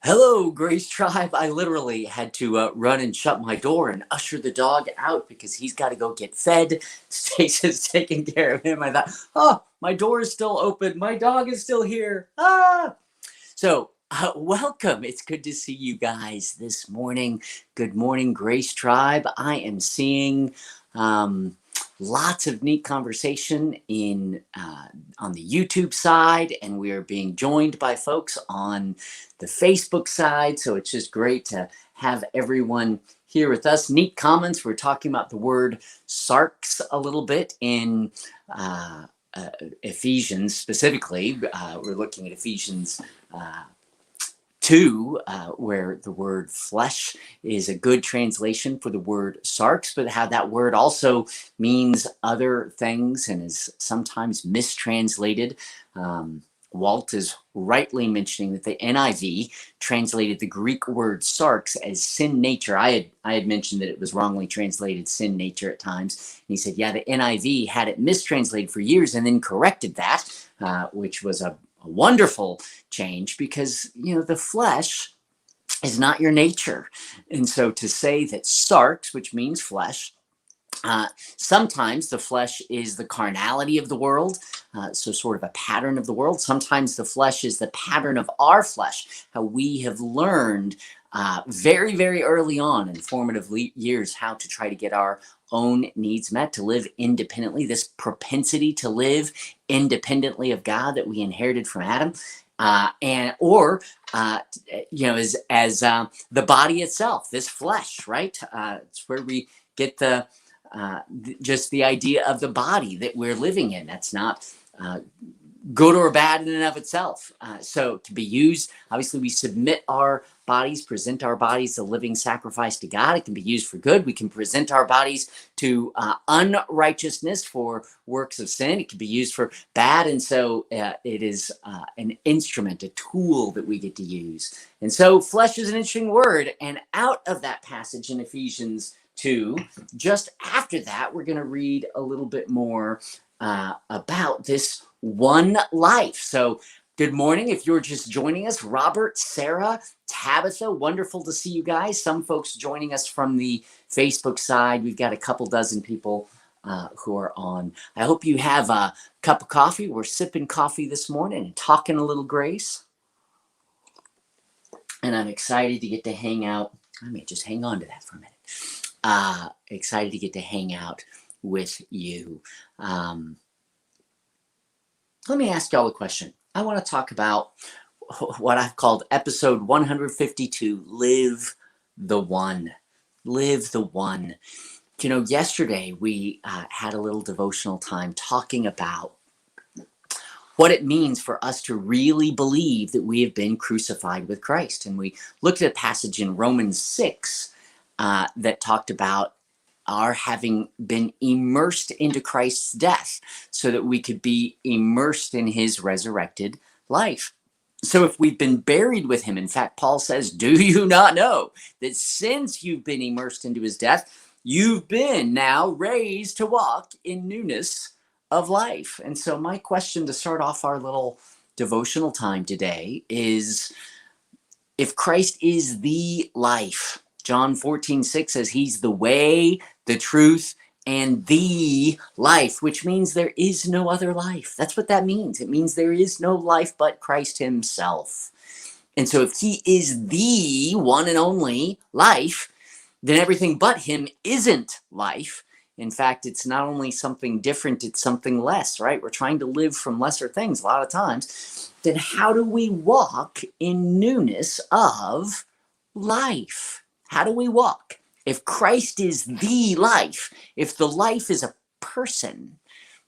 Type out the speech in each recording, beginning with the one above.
Hello, Grace Tribe. I literally had to run and shut my door and usher the dog out because he's got to go get fed. Stacey's taking care of him. I thought, oh, my door is still open. My dog is still here. Welcome. It's good to see you guys this morning. Good morning, Grace Tribe. I am seeing lots of neat conversation on the YouTube side, and we are being joined by folks on the Facebook side. So it's just great to have everyone here with us. Neat comments. We're talking about the word sarx a little bit in Ephesians specifically. We're looking at Ephesians 2, where the word flesh is a good translation for the word sarx, but how that word also means other things and is sometimes mistranslated. Walt is rightly mentioning that the NIV translated the Greek word sarx as sin nature. I had mentioned that it was wrongly translated sin nature at times. And he said, yeah, the NIV had it mistranslated for years and then corrected that, which was a wonderful change, because the flesh is not your nature. And so to say that sarx, which means flesh, sometimes the flesh is the carnality of the world, so sort of a pattern of the world. Sometimes the flesh is the pattern of our flesh, how we have learned very, very early on in formative years how to try to get our own needs met, to live independently, this propensity to live independently of God that we inherited from Adam, or as the body itself, this flesh, right? It's where we get just the idea of the body that we're living in. That's not good or bad in and of itself. So to be used, obviously we submit our bodies, present our bodies a living sacrifice to God. It can be used for good. We can present our bodies to unrighteousness for works of sin. It can be used for bad. And so it is an instrument, a tool that we get to use. And so flesh is an interesting word. And out of that passage in Ephesians 2, just after that, we're going to read a little bit more about this one life. So good morning. If you're just joining us, Robert, Sarah, Tabitha, wonderful to see you guys. Some folks joining us from the Facebook side. We've got a couple dozen people who are on. I hope you have a cup of coffee. We're sipping coffee this morning and talking a little Grace. And I'm excited to get to hang out. I may just hang on to that for a minute. Excited to get to hang out with you. Let me ask y'all a question. I want to talk about what I've called episode 152, Live the One. Live the One. Yesterday we had a little devotional time talking about what it means for us to really believe that we have been crucified with Christ. And we looked at a passage in Romans 6 that talked about our having been immersed into Christ's death so that we could be immersed in his resurrected life. So if we've been buried with him, in fact, Paul says, do you not know that since you've been immersed into his death, you've been now raised to walk in newness of life? And so my question to start off our little devotional time today is, if Christ is the life, John 14:6 says he's the way, the truth, and the life, which means there is no other life. That's what that means. It means there is no life but Christ himself. And so if he is the one and only life, then everything but him isn't life. In fact, it's not only something different, it's something less, right? We're trying to live from lesser things a lot of times. Then how do we walk in newness of life? How do we walk? If Christ is the life, if the life is a person,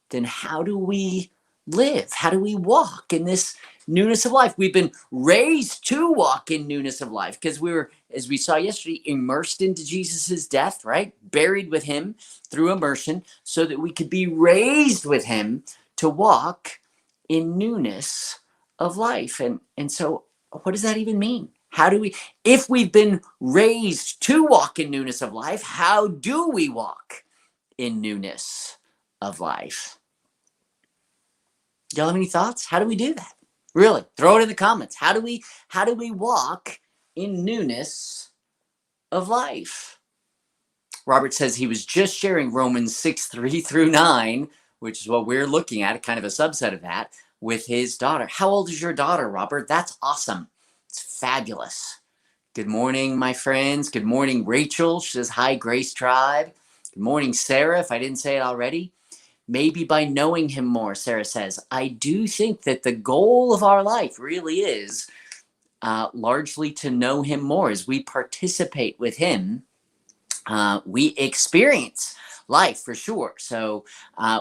then how do we live? How do we walk in this newness of life? We've been raised to walk in newness of life because we were, as we saw yesterday, immersed into Jesus's death, right? Buried with him through immersion so that we could be raised with him to walk in newness of life. And so what does that even mean? How do we, if we've been raised to walk in newness of life, how do we walk in newness of life? Y'all have any thoughts? How do we do that? Really, throw it in the comments. How do we walk in newness of life. Robert says he was just sharing Romans 6:3-9, which is what we're looking at, kind of a subset of that, with his daughter. How old is your daughter, Robert? That's awesome. It's fabulous. Good morning, my friends. Good morning, Rachel. She says, hi, Grace Tribe. Good morning, Sarah, if I didn't say it already. Maybe by knowing him more, Sarah says, I do think that the goal of our life really is largely to know him more. As we participate with him, we experience life for sure. So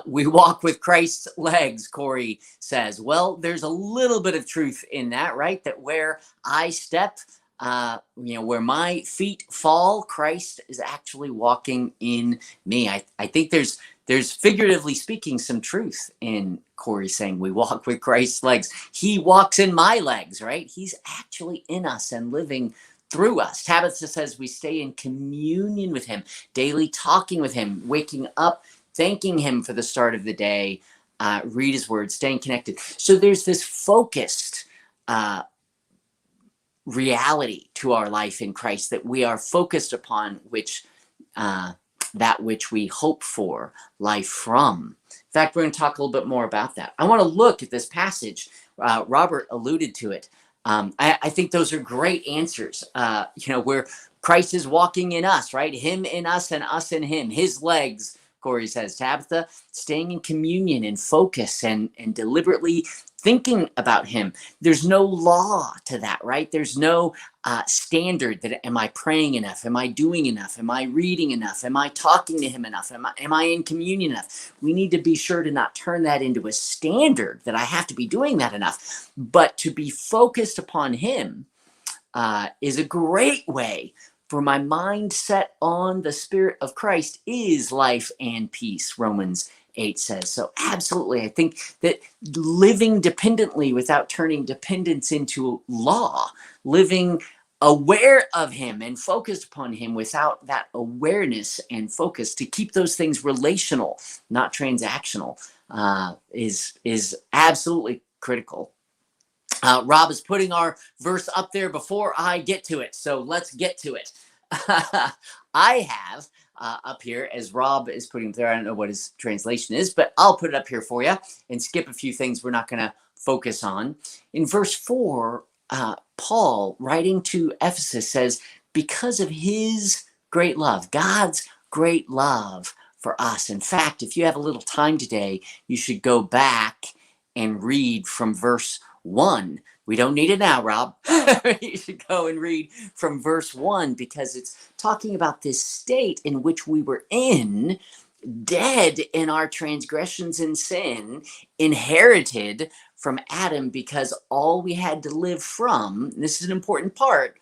we walk with Christ's legs, Corey says. Well, there's a little bit of truth in that, right? That where I step, where my feet fall, Christ is actually walking in me. I think there's figuratively speaking some truth in Corey saying we walk with Christ's legs. He walks in my legs, right? He's actually in us and living through us. Tabitha says we stay in communion with him, daily talking with him, waking up, thanking him for the start of the day, read his word, staying connected. So there's this focused reality to our life in Christ that we are focused upon, which that which we hope for life from. In fact, we're going to talk a little bit more about that. I want to look at this passage. Robert alluded to it. I think those are great answers. Where Christ is walking in us, right? Him in us and us in him. His legs, Corey says. Tabitha, staying in communion and focus and deliberately thinking about him. There's no law to that, right? There's no standard that am I praying enough? Am I doing enough? Am I reading enough? Am I talking to him enough? Am I in communion enough? We need to be sure to not turn that into a standard that I have to be doing that enough, but to be focused upon him is a great way for my mind set on the Spirit of Christ is life and peace, Romans 8 says. So absolutely, I think that living dependently without turning dependence into law, living aware of him and focused upon him without that awareness and focus to keep those things relational, not transactional, is absolutely critical. Rob is putting our verse up there before I get to it, so let's get to it. I have up here, as Rob is putting there, I don't know what his translation is, but I'll put it up here for you and skip a few things we're not going to focus on. In verse 4, Paul, writing to Ephesus, says, because of his great love, God's great love for us. In fact, if you have a little time today, you should go back and read from verse 1. We don't need it now, Rob. You should go and read from verse 1 because it's talking about this state in which we were in, dead in our transgressions and sin, inherited from Adam because all we had to live from, this is an important part,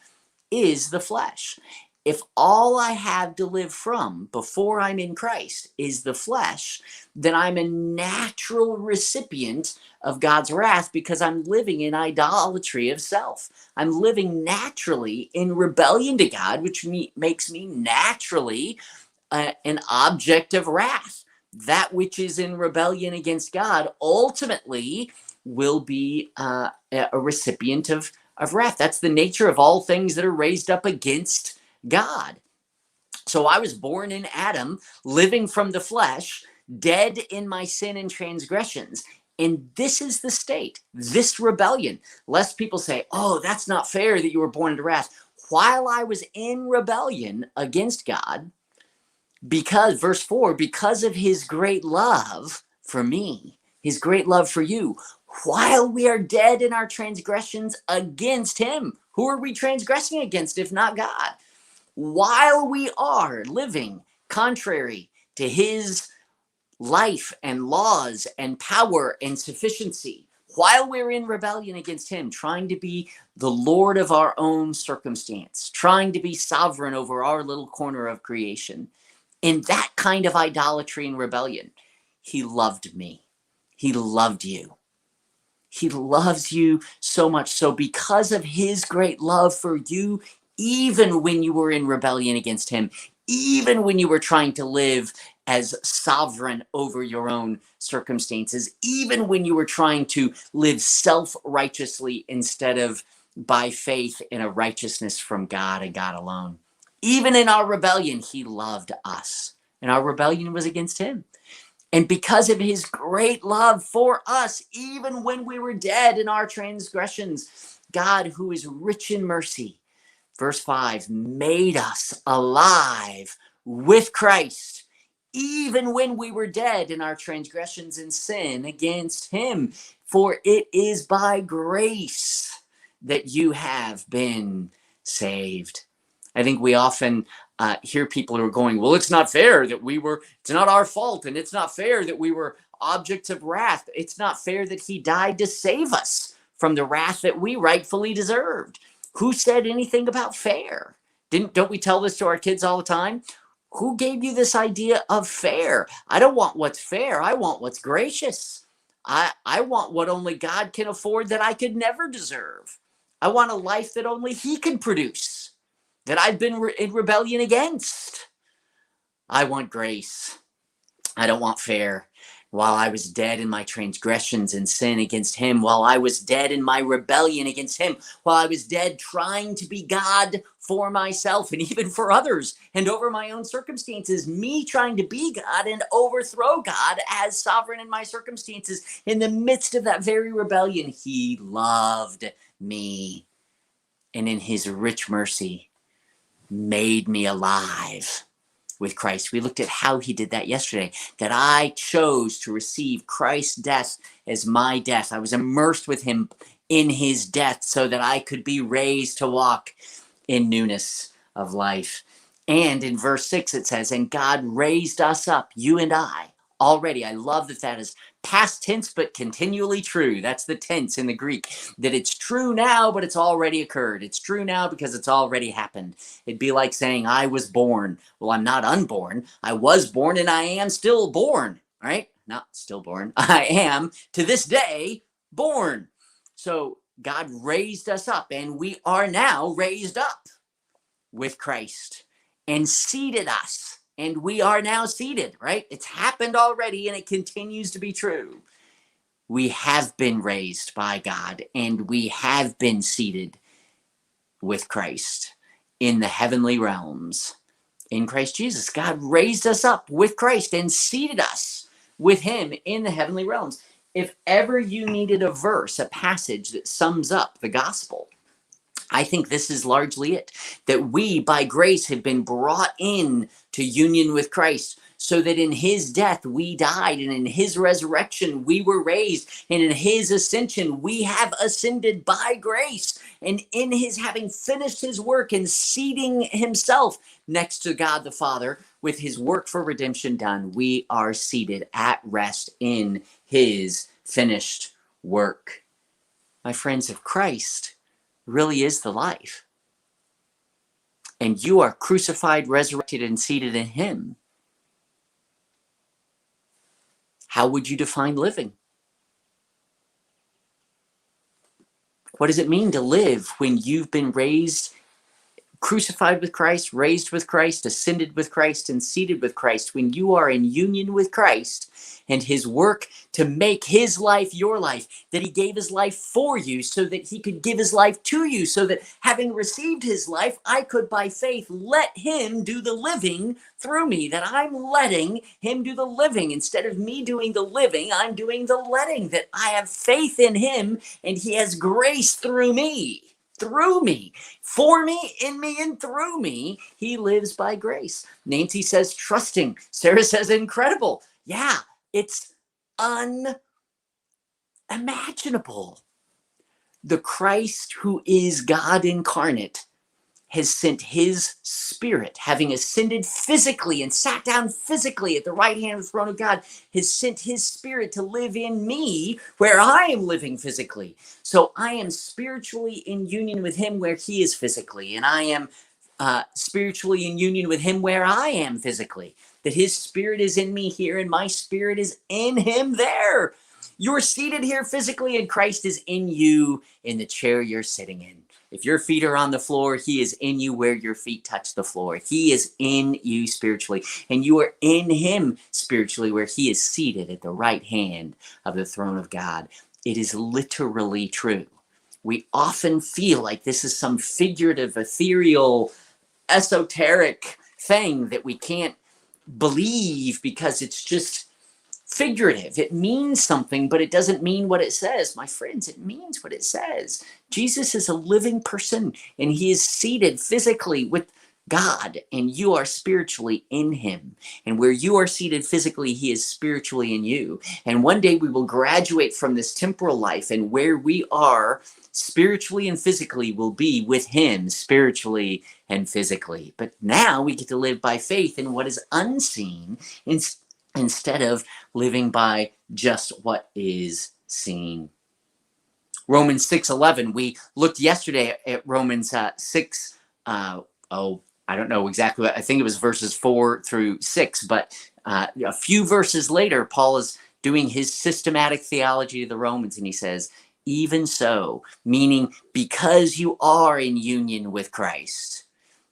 is the flesh. If all I have to live from before I'm in Christ is the flesh, then I'm a natural recipient of God's wrath because I'm living in idolatry of self. I'm living naturally in rebellion to God, which makes me naturally an object of wrath. That which is in rebellion against God ultimately will be a recipient of wrath. That's the nature of all things that are raised up against God. So I was born in Adam, living from the flesh, dead in my sin and transgressions. And this is the state, this rebellion. Lest people say, oh, that's not fair that you were born into wrath. While I was in rebellion against God, because, verse 4, because of his great love for me, his great love for you, while we are dead in our transgressions against him. Who are we transgressing against if not God? While we are living contrary to his life and laws and power and sufficiency, while we're in rebellion against him, trying to be the Lord of our own circumstance, trying to be sovereign over our little corner of creation, in that kind of idolatry and rebellion, he loved me. He loved you. He loves you so much. So because of his great love for you, even when you were in rebellion against him, even when you were trying to live as sovereign over your own circumstances, even when you were trying to live self-righteously instead of by faith in a righteousness from God and God alone. Even in our rebellion, he loved us, and our rebellion was against him. And because of his great love for us, even when we were dead in our transgressions, God, who is rich in mercy, verse 5, made us alive with Christ, even when we were dead in our transgressions and sin against him. For it is by grace that you have been saved. I think we often hear people who are going, well, it's not fair that it's not our fault, and it's not fair that we were objects of wrath. It's not fair that he died to save us from the wrath that we rightfully deserved. Who said anything about fair? Don't we tell this to our kids all the time? Who gave you this idea of fair? I don't want what's fair. I want what's gracious. I want what only God can afford that I could never deserve. I want a life that only he can produce, that I've been in rebellion against. I want grace. I don't want fair. While I was dead in my transgressions and sin against him, while I was dead in my rebellion against him, while I was dead trying to be God for myself and even for others and over my own circumstances, me trying to be God and overthrow God as sovereign in my circumstances, in the midst of that very rebellion, he loved me, and in his rich mercy made me alive with Christ. We looked at how he did that yesterday, that I chose to receive Christ's death as my death. I was immersed with him in his death so that I could be raised to walk in newness of life. And in verse 6 it says, and God raised us up, you and I, already. I love that is past tense, but continually true. That's the tense in the Greek, that it's true now, but it's already occurred. It's true now because it's already happened. It'd be like saying, I was born. Well, I'm not unborn. I was born and I am still born, right? Not stillborn. I am, to this day, born. So God raised us up, and we are now raised up with Christ and seated us. And we are now seated, right? It's happened already, and it continues to be true. We have been raised by God, and we have been seated with Christ in the heavenly realms in Christ Jesus. God raised us up with Christ and seated us with him in the heavenly realms. If ever you needed a verse, a passage that sums up the gospel, I think this is largely it, that we by grace have been brought in to union with Christ, so that in his death we died, and in his resurrection we were raised, and in his ascension we have ascended by grace, and in his having finished his work and seating himself next to God the Father with his work for redemption done, we are seated at rest in his finished work. My friends, if Christ really is the life, and you are crucified, resurrected, and seated in him, how would you define living? What does it mean to live when you've been raised, crucified with Christ, raised with Christ, ascended with Christ, and seated with Christ? When you are in union with Christ and his work to make his life your life, that he gave his life for you so that he could give his life to you, so that having received his life, I could by faith let him do the living through me, that I'm letting him do the living. Instead of me doing the living, I'm doing the letting, that I have faith in him and he has grace through me, for me, in me, and through me. He lives by grace. Nancy says trusting. Sarah says incredible. Yeah, it's unimaginable. The Christ who is God incarnate has sent his spirit, having ascended physically and sat down physically at the right hand of the throne of God, has sent his spirit to live in me where I am living physically. So I am spiritually in union with him where he is physically, and I am spiritually in union with him where I am physically. That his spirit is in me here and my spirit is in him there. You're seated here physically and Christ is in you in the chair you're sitting in. If your feet are on the floor, he is in you where your feet touch the floor. He is in you spiritually, and you are in him spiritually where he is seated at the right hand of the throne of God. It is literally true. we often feel like this is some figurative, ethereal, esoteric thing that we can't believe because it's just figurative. It means something, but it doesn't mean what it says. My friends, it means what it says. Jesus is a living person, and he is seated physically with God, and you are spiritually in him. And where you are seated physically, he is spiritually in you. And one day we will graduate from this temporal life, and where we are spiritually and physically will be with him spiritually and physically. But now we get to live by faith in what is unseen instead of living by just what is seen. Romans 6:11. We looked yesterday at Romans 6. I don't know exactly what, I think it was verses 4 through 6, but a few verses later, Paul is doing his systematic theology of the Romans, and he says, even so, meaning because you are in union with Christ,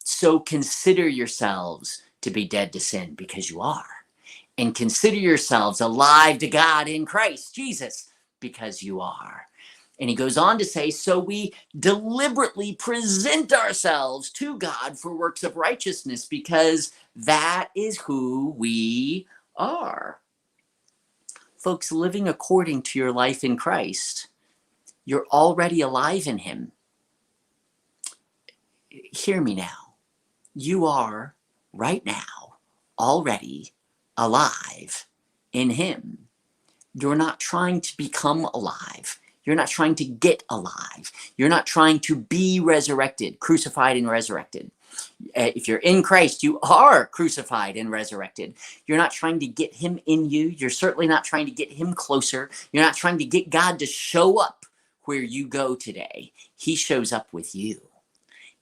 so consider yourselves to be dead to sin, because you are. And consider yourselves alive to God in Christ Jesus, because you are. And he goes on to say, so we deliberately present ourselves to God for works of righteousness, because that is who we are. Folks, living according to your life in Christ, you're already alive in him. Hear me now. You are, right now, already alive in him. You're not trying to become alive. You're not trying to get alive. You're not trying to be resurrected, crucified and resurrected. If you're in Christ, you are crucified and resurrected. You're not trying to get him in you. You're certainly not trying to get him closer. You're not trying to get God to show up where you go today. He shows up with you.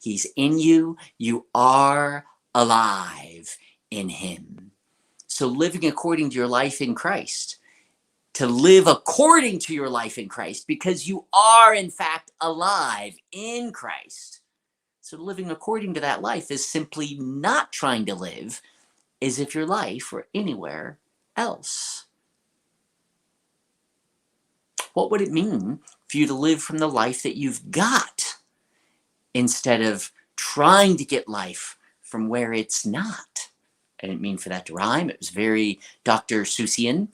He's in you. You are alive in him. So living according to your life in Christ, to live according to your life in Christ, because you are in fact alive in Christ. So living according to that life is simply not trying to live as if your life were anywhere else. What would it mean for you to live from the life that you've got instead of trying to get life from where it's not? I didn't mean for that to rhyme. It was very Dr. Seussian.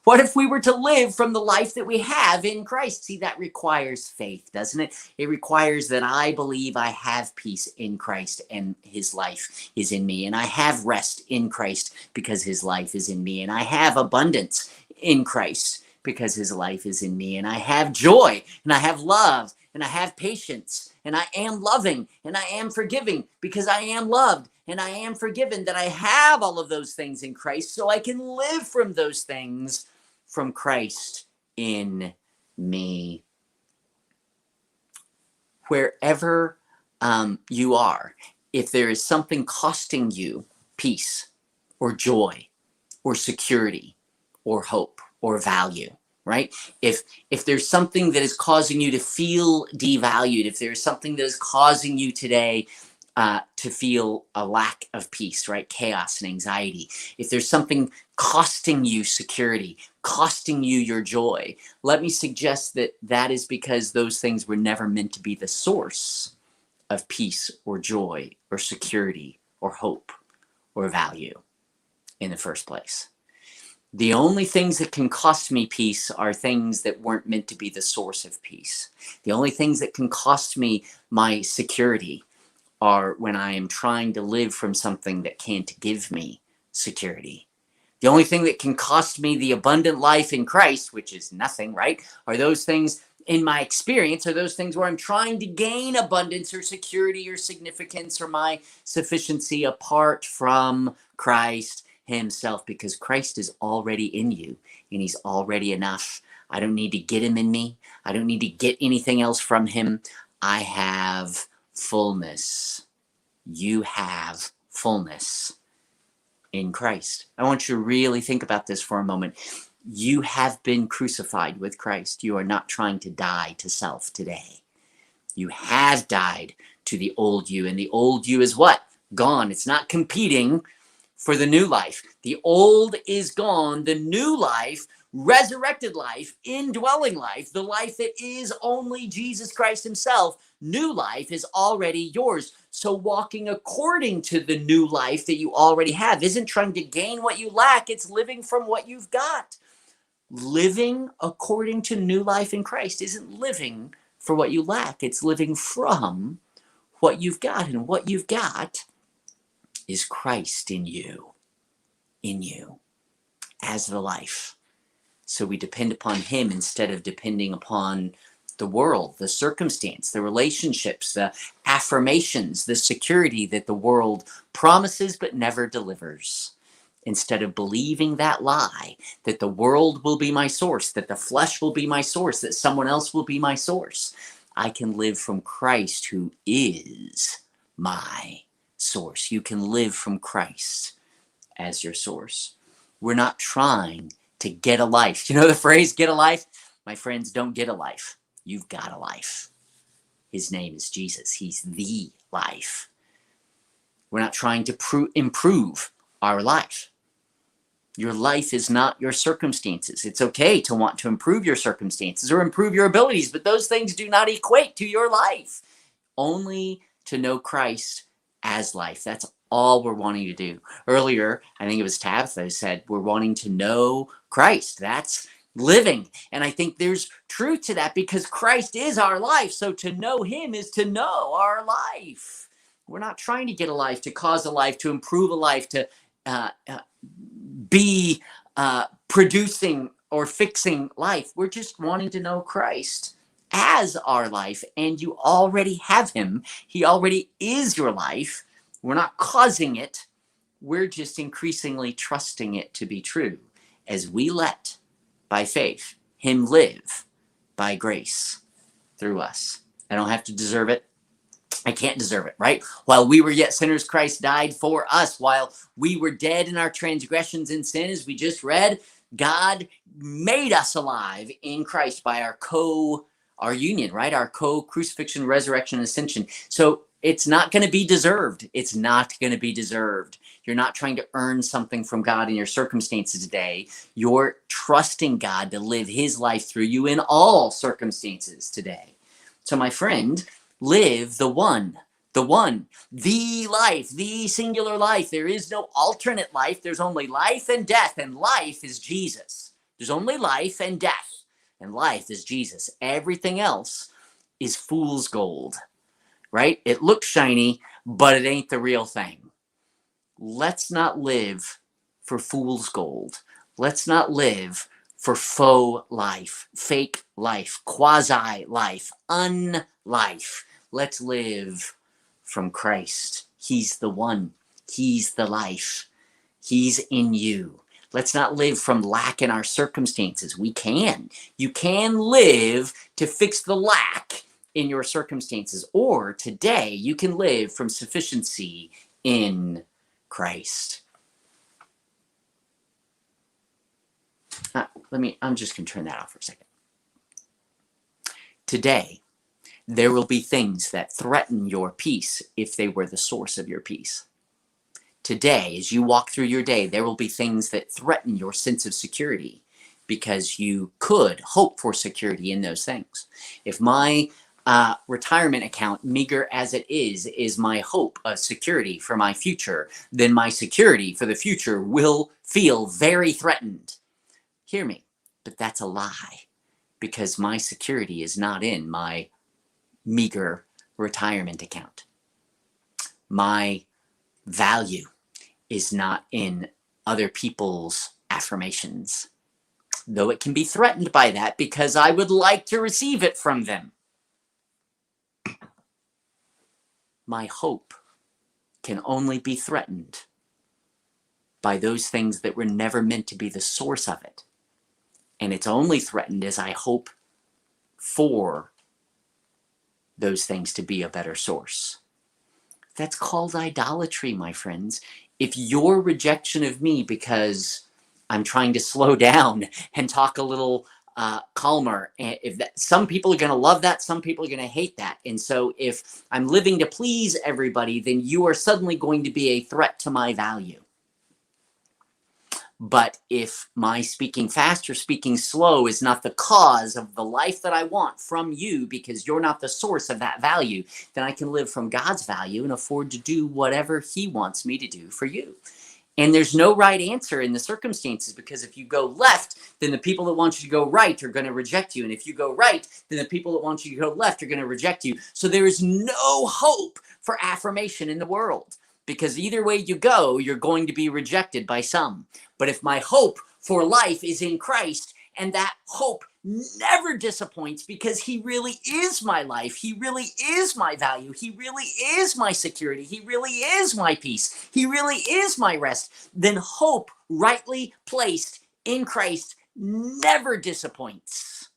What if we were to live from the life that we have in Christ? See, that requires faith, doesn't it? It requires that I believe I have peace in Christ and his life is in me. And I have rest in Christ because his life is in me. And I have abundance in Christ because his life is in me. And I have joy and I have love and I have patience and I am loving and I am forgiving because I am loved and I am forgiven, that I have all of those things in Christ so I can live from those things from Christ in me. Wherever you are, if there is something costing you peace or joy or security or hope or value, right? If there's something that is causing you to feel devalued, if there's something that is causing you today to feel a lack of peace, right? Chaos and anxiety. If there's something costing you security, costing you your joy, let me suggest that that is because those things were never meant to be the source of peace or joy or security or hope or value in the first place. The only things that can cost me peace are things that weren't meant to be the source of peace. The only things that can cost me my security are when I am trying to live from something that can't give me security. The only thing that can cost me the abundant life in Christ, which is nothing, right? Are those things in my experience, are those things where I'm trying to gain abundance or security or significance or my sufficiency apart from Christ himself, because Christ is already in you and he's already enough. I don't need to get him in me. I don't need to get anything else from him. I have fullness. You have fullness in Christ. I want you to really think about this for a moment. You have been crucified with Christ. You are not trying to die to self today. You have died to the old you, and the old you is what? Gone. It's not competing for the new life. The old is gone. The new life, resurrected life, indwelling life, the life that is only Jesus Christ himself. New life is already yours. So walking according to the new life that you already have isn't trying to gain what you lack. It's living from what you've got. Living according to new life in Christ isn't living for what you lack. It's living from what you've got. And what you've got is Christ in you as the life. So we depend upon him instead of depending upon the world, the circumstance, the relationships, the affirmations, the security that the world promises but never delivers. Instead of believing that lie, that the world will be my source, that the flesh will be my source, that someone else will be my source, I can live from Christ who is my source. You can live from Christ as your source. We're not trying to get a life. You know the phrase, get a life? My friends, don't get a life. You've got a life. His name is Jesus. He's the life. We're not trying to improve our life. Your life is not your circumstances. It's okay to want to improve your circumstances or improve your abilities, but those things do not equate to your life. Only to know Christ as life. That's all we're wanting to do. Earlier, I think it was Tabitha who said, we're wanting to know Christ. That's living. And I think there's truth to that because Christ is our life. So to know him is to know our life. We're not trying to get a life, to cause a life, to improve a life, to be producing or fixing life. We're just wanting to know Christ as our life, and you already have him. He already is your life. We're not causing it. We're just increasingly trusting it to be true as we let, by faith, him live by grace through us. I don't have to deserve it. I can't deserve it, right? While we were yet sinners, Christ died for us. While we were dead in our transgressions and sin, as we just read, God made us alive in Christ by our union, right? Our co-crucifixion, resurrection, and ascension. So it's not going to be deserved. It's not going to be deserved. You're not trying to earn something from God in your circumstances today. You're trusting God to live his life through you in all circumstances today. So my friend, live the one, the life, the singular life. There is no alternate life. There's only life and death, and life is Jesus. There's only life and death, and life is Jesus. Everything else is fool's gold, right? It looks shiny, but it ain't the real thing. Let's not live for fool's gold. Let's not live for faux life, fake life, quasi life, unlife. Let's live from Christ. He's the one. He's the life. He's in you. Let's not live from lack in our circumstances. We can. You can live to fix the lack in your circumstances. Or today, you can live from sufficiency in Christ. I'm just going to turn that off for a second. Today, there will be things that threaten your peace if they were the source of your peace. Today, as you walk through your day, there will be things that threaten your sense of security because you could hope for security in those things. If my retirement account, meager as it is my hope of security for my future, then my security for the future will feel very threatened. Hear me, but that's a lie because my security is not in my meager retirement account. My value is not in other people's affirmations, though it can be threatened by that because I would like to receive it from them. My hope can only be threatened by those things that were never meant to be the source of it. And it's only threatened as I hope for those things to be a better source. That's called idolatry, my friends. If your rejection of me because I'm trying to slow down and talk a little calmer, some people are going to love that, some people are going to hate that. And so if I'm living to please everybody, then you are suddenly going to be a threat to my value. But if my speaking fast or speaking slow is not the cause of the life that I want from you, because you're not the source of that value, then I can live from God's value and afford to do whatever he wants me to do for you. And there's no right answer in the circumstances, because if you go left, then the people that want you to go right are going to reject you. And if you go right, then the people that want you to go left are going to reject you. So there is no hope for affirmation in the world, because either way you go, you're going to be rejected by some. But if my hope for life is in Christ, and that hope never disappoints, because he really is my life, he really is my value, he really is my security, he really is my peace, he really is my rest, then hope rightly placed in Christ never disappoints,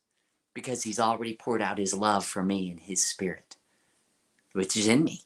because he's already poured out his love for me and his spirit, which is in me.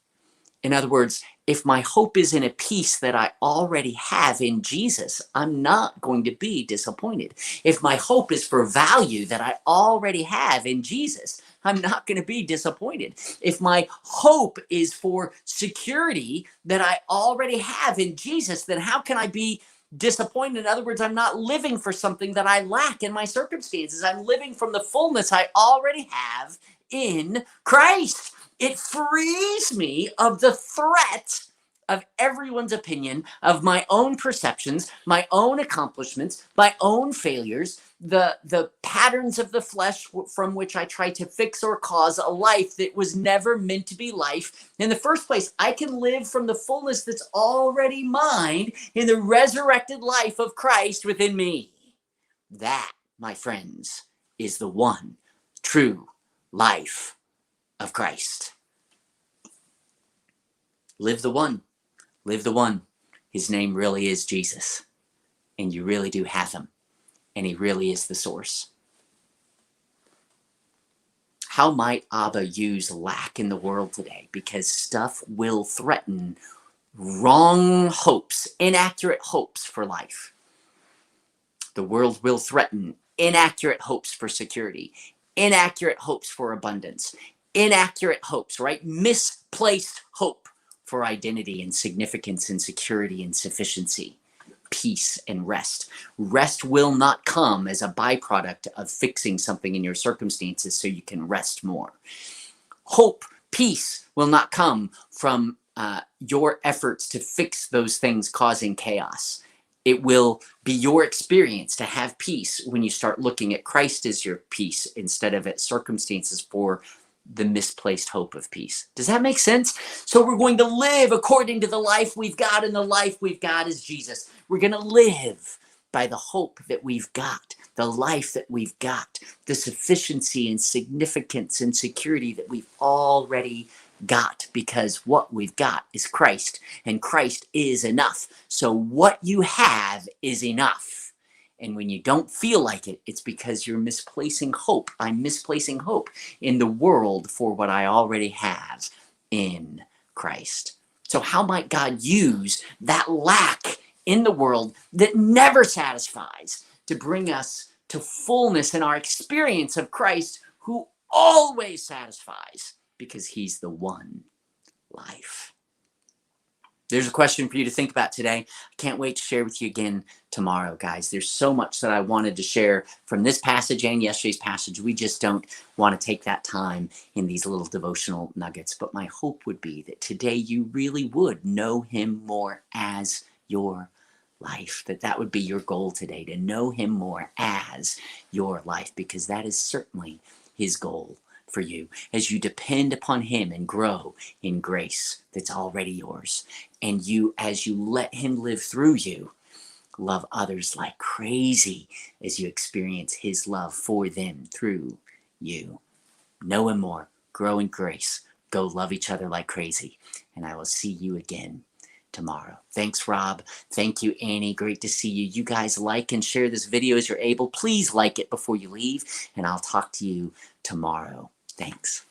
In other words, if my hope is in a peace that I already have in Jesus, I'm not going to be disappointed. If my hope is for value that I already have in Jesus, I'm not going to be disappointed. If my hope is for security that I already have in Jesus, then how can I be disappointed? In other words, I'm not living for something that I lack in my circumstances. I'm living from the fullness I already have in Christ. It frees me of the threat of everyone's opinion, of my own perceptions, my own accomplishments, my own failures, the patterns of the flesh from which I try to fix or cause a life that was never meant to be life in the first place. I can live from the fullness that's already mine in the resurrected life of Christ within me. That, my friends, is the one true life of Christ. Live the one. Live the one. His name really is Jesus. And you really do have him. And he really is the source. How might Abba use lack in the world today? Because stuff will threaten wrong hopes, inaccurate hopes for life. The world will threaten inaccurate hopes for security, inaccurate hopes for abundance, inaccurate hopes, right? Misplaced hope for identity and significance and security and sufficiency, peace and rest. Rest will not come as a byproduct of fixing something in your circumstances so you can rest more. Hope, peace will not come from your efforts to fix those things causing chaos. It will be your experience to have peace when you start looking at Christ as your peace instead of at circumstances for the misplaced hope of peace. Does that make sense? So we're going to live according to the life we've got, and the life we've got is Jesus. We're going to live by the hope that we've got, the life that we've got, the sufficiency and significance and security that we've already got, because what we've got is Christ, and Christ is enough. So what you have is enough. And when you don't feel like it, it's because you're misplacing hope. I'm misplacing hope in the world for what I already have in Christ. So how might God use that lack in the world that never satisfies to bring us to fullness in our experience of Christ, who always satisfies, because he's the one life? There's a question for you to think about today. I can't wait to share with you again tomorrow, guys. There's so much that I wanted to share from this passage and yesterday's passage. We just don't want to take that time in these little devotional nuggets. But my hope would be that today you really would know him more as your life, that would be your goal today, to know him more as your life, because that is certainly his goal for you as you depend upon him and grow in grace that's already yours. And you, as you let him live through you, love others like crazy as you experience his love for them through you. Know him more, grow in grace, go love each other like crazy, and I will see you again tomorrow. Thanks, Rob. Thank you, Annie. Great to see you. You guys like and share this video as you're able. Please like it before you leave, and I'll talk to you tomorrow. Thanks.